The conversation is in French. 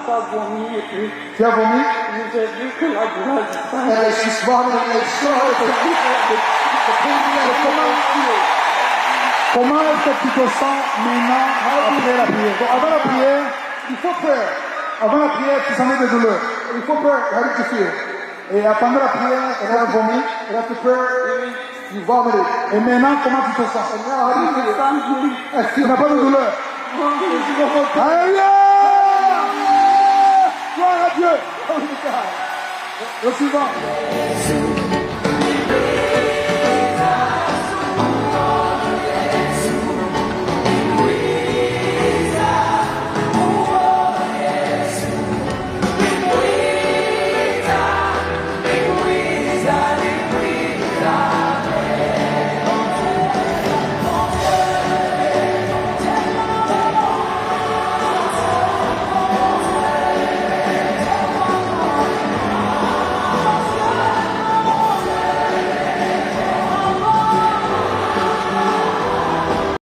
pas vomi et puis Tu as vomi? j'ai vu que la douleur du sein. And she's vomiting and Comment est-ce que tu te sens maintenant après la prière? Donc, avant la prière, il faut prier. Avant la prière, tu sens des douleurs. Il faut prier. How did you feel? Et pendant la prière, elle a vomi. Elle a fait peur. You vomited. Et maintenant, comment tu te sens? And now, how do you feel? Tu n'as pas de douleur. Alléluia! Gloire à Dieu! Le suivant.